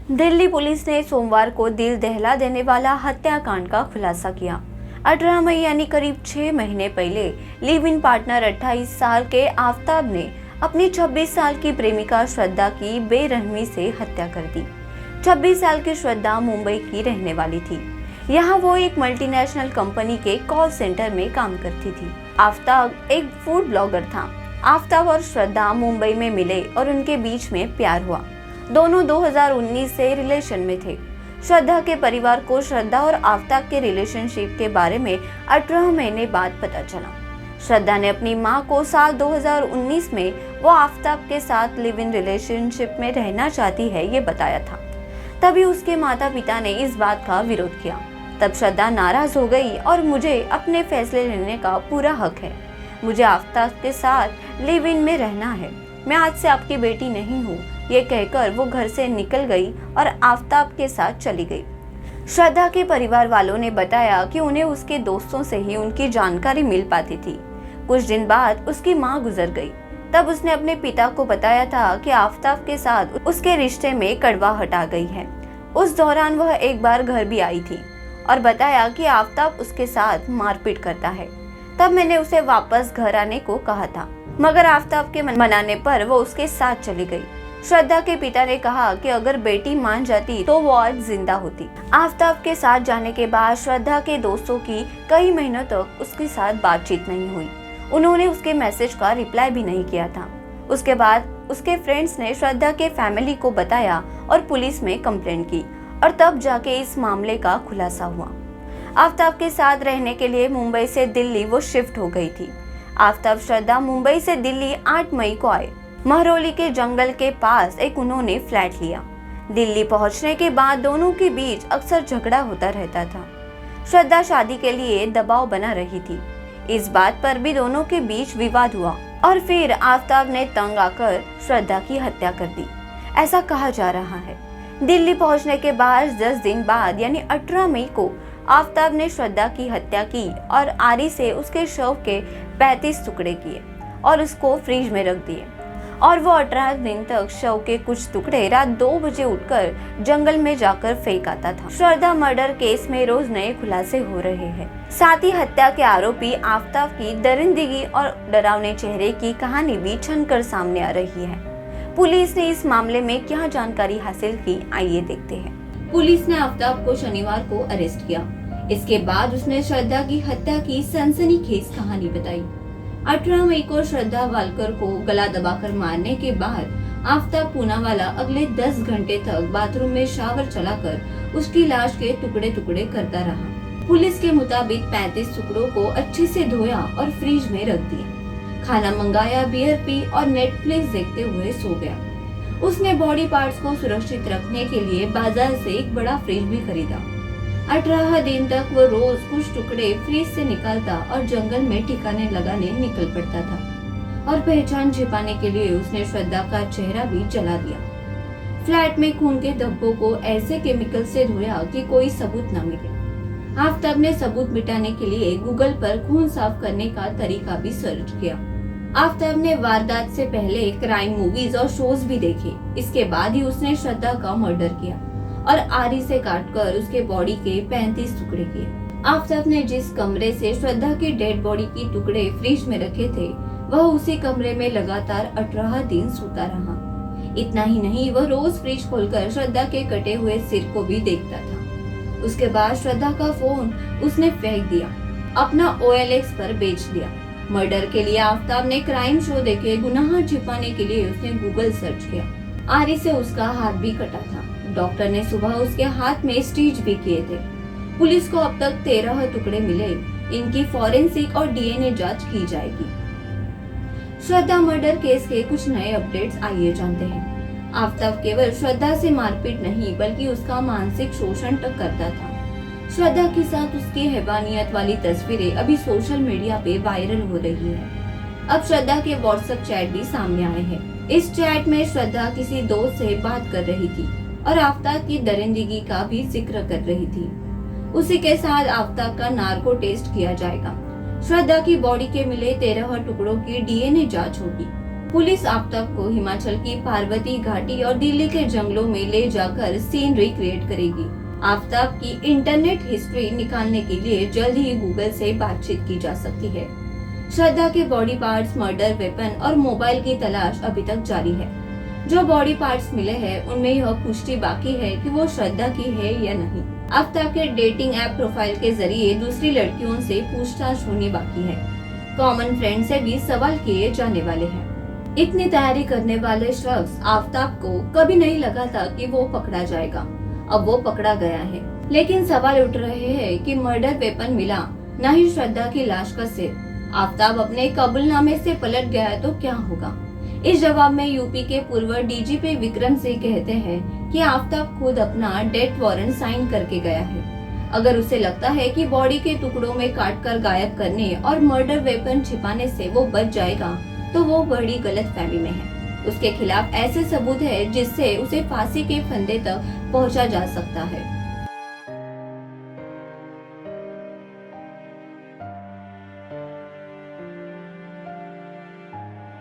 Delhi police ने सोमवार को दिल दहला देने वाला हत्याकांड का खुलासा किया। 18 मई यानी करीब 6 महीने पहले लिव इन पार्टनर 28 साल के आफताब ने अपनी 26 साल की प्रेमिका श्रद्धा की बेरहमी से हत्या कर दी। 26 साल की श्रद्धा मुंबई की रहने वाली थी। यहाँ वो एक मल्टीनेशनल कंपनी के कॉल सेंटर में काम करती थी। आफताब एक फूड ब्लॉगर था। आफताब और श्रद्धा मुंबई में मिले और उनके बीच में प्यार हुआ। दोनों 2019 से रिलेशन में थे। श्रद्धा के परिवार को श्रद्धा और आफताब के रिलेशनशिप के बारे में 18 महीने बाद पता चला। श्रद्धा ने अपनी मां को साल 2019 में वो आफताब के साथ लिव इन रिलेशनशिप में रहना चाहती है ये बताया था। तभी उसके माता पिता ने इस बात का विरोध किया। तब श्रद्धा नाराज हो गई और मुझे अपने फैसले लेने का पूरा हक है। मुझे आफताब के साथ लिव इन में रहना है। मैं आज से आपकी बेटी नहीं हूँ, ये कहकर वो घर से निकल गई और आफताब के साथ चली गई। श्रद्धा के परिवार वालों ने बताया कि उन्हें उसके दोस्तों से ही उनकी जानकारी मिल पाती थी। कुछ दिन बाद उसकी मां गुजर गई। तब उसने अपने पिता को बताया था कि आफताब के साथ उसके रिश्ते में कड़वाहट आ गई है। उस दौरान वह एक बार घर भी आई थी और बताया कि आफताब उसके साथ मारपीट करता है। तब मैंने उसे वापस घर आने को कहा था, मगर आफताब के मनाने पर वो उसके साथ चली गई। श्रद्धा के पिता ने कहा कि अगर बेटी मान जाती तो वो आज जिंदा होती। आफताब के साथ जाने के बाद श्रद्धा के दोस्तों की कई महीनों तक उसके साथ बातचीत नहीं हुई। उन्होंने उसके मैसेज का रिप्लाई भी नहीं किया था। उसके बाद उसके फ्रेंड्स ने श्रद्धा के फैमिली को बताया और पुलिस में कंप्लेंट की और तब जाके इस मामले का खुलासा हुआ। आफताब के साथ रहने के लिए मुंबई से दिल्ली वो शिफ्ट हो गई थी। आफताब श्रद्धा मुंबई से दिल्ली 8 मई को आए। महरौली के जंगल के पास एक उन्होंने फ्लैट लिया। दिल्ली पहुंचने के बाद दोनों के बीच अक्सर झगड़ा होता रहता था। श्रद्धा शादी के लिए दबाव बना रही थी। इस बात पर भी दोनों के बीच विवाद हुआ और फिर आफताब ने तंग आकर श्रद्धा की हत्या कर दी, ऐसा कहा जा रहा है। दिल्ली पहुंचने के बाद 10 दिन बाद यानी 18 मई को आफताब ने श्रद्धा की हत्या की और आरी से उसके शव के 35 टुकड़े किए और उसको फ्रिज में रख दिए और वो 18 दिन तक शव के कुछ टुकड़े रात 2 बजे उठकर जंगल में जाकर फेंक आता था। श्रद्धा मर्डर केस में रोज नए खुलासे हो रहे हैं। साथ ही हत्या के आरोपी आफताब की दरिंदगी और डरावने चेहरे की कहानी भी छनकर सामने आ रही है। पुलिस ने इस मामले में क्या जानकारी हासिल की, आइए देखते हैं। पुलिस ने आफताब को शनिवार को अरेस्ट किया। इसके बाद उसने श्रद्धा की हत्या की सनसनीखेज कहानी बताई। 18 मई को श्रद्धा वालकर को गला दबाकर मारने के बाद आफताब पूनावाला अगले 10 घंटे तक बाथरूम में शावर चलाकर उसकी लाश के टुकड़े टुकड़े करता रहा। पुलिस के मुताबिक 35 टुकड़ों को अच्छे से धोया और फ्रिज में रख दिया। खाना मंगाया, बियर पी और नेटफ्लिक्स देखते हुए सो गया। उसने बॉडी पार्ट्स को सुरक्षित रखने के लिए बाजार से एक बड़ा फ्रिज भी खरीदा। 18 दिन तक वो रोज कुछ टुकड़े फ्रिज से निकालता और जंगल में ठिकाने लगाने निकल पड़ता था और पहचान छिपाने के लिए उसने श्रद्धा का चेहरा भी जला दिया। फ्लैट में खून के धब्बों को ऐसे केमिकल से धोया कि कोई सबूत न मिले। आफताब ने सबूत मिटाने के लिए गूगल पर खून साफ करने का तरीका भी सर्च किया। आफताब ने वारदात से पहले क्राइम मूवीज और शोज भी देखे। इसके बाद ही उसने श्रद्धा का मर्डर किया और आरी से काटकर उसके बॉडी के 35 टुकड़े किए। आफताब ने जिस कमरे से श्रद्धा की डेड बॉडी की टुकड़े फ्रिज में रखे थे, वह उसी कमरे में लगातार 18 दिन सोता रहा। इतना ही नहीं, वह रोज फ्रिज खोलकर श्रद्धा के कटे हुए सिर को भी देखता था। उसके बाद श्रद्धा का फोन उसने फेंक दिया, अपना OLX पर बेच दिया। मर्डर के लिए आफताब ने क्राइम शो देखे। गुनाह छिपाने के लिए उसने गूगल सर्च किया। आरी से उसका हाथ भी कटा था। डॉक्टर ने सुबह उसके हाथ में स्टिच भी किए थे। पुलिस को अब तक 13 टुकड़े मिले। इनकी फॉरेंसिक और DNA जांच की जाएगी। श्रद्धा मर्डर केस के कुछ नए अपडेट्स आइए जानते हैं। आफताब केवल श्रद्धा से मारपीट नहीं बल्कि उसका मानसिक शोषण तक करता था। श्रद्धा के साथ उसकी हैवानियत वाली तस्वीरें अभी सोशल मीडिया पे वायरल हो रही है। अब श्रद्धा के व्हाट्सएप चैट भी सामने आए हैं। इस चैट में श्रद्धा किसी दोस्त से बात कर रही थी और आफताब की दरिंदगी का भी जिक्र कर रही थी। उसी के साथ आफताब का नार्को टेस्ट किया जाएगा। श्रद्धा की बॉडी के मिले 13 टुकड़ों की DNA जांच होगी। पुलिस आफ्ताब को हिमाचल की पार्वती घाटी और दिल्ली के जंगलों में ले जाकर सीन रिक्रिएट करेगी। आफ्ताब की इंटरनेट हिस्ट्री निकालने के लिए जल्द ही गूगल से बातचीत की जा सकती है। श्रद्धा के बॉडी पार्ट्स, मर्डर वेपन और मोबाइल की तलाश अभी तक जारी है। जो बॉडी पार्ट्स मिले हैं उनमें यह पुष्टि बाकी है कि वो श्रद्धा की है या नहीं। आफ्ताब के डेटिंग ऐप प्रोफाइल के जरिए दूसरी लड़कियों से पूछताछ होनी बाकी है। कॉमन फ्रेंड से भी सवाल किए जाने वाले हैं। इतनी तैयारी करने वाले शख्स आफ्ताब को कभी नहीं लगा था कि वो पकड़ा जाएगा। अब वो पकड़ा गया है, लेकिन सवाल उठ रहे हैं कि मर्डर वेपन मिला, न ही श्रद्धा की लाश का सिर। आफ्ताब अपने कबूलनामे से पलट गया तो क्या होगा? इस जवाब में यूपी के पूर्व डीजीपी विक्रम सिंह कहते हैं कि आफ्ताब खुद अपना डेथ वारंट साइन करके गया है। अगर उसे लगता है कि बॉडी के टुकड़ों में काटकर गायब करने और मर्डर वेपन छिपाने से वो बच जाएगा, तो वो बड़ी गलतफहमी में है। उसके खिलाफ ऐसे सबूत है जिससे उसे फांसी के फंदे तक पहुंचा जा सकता है।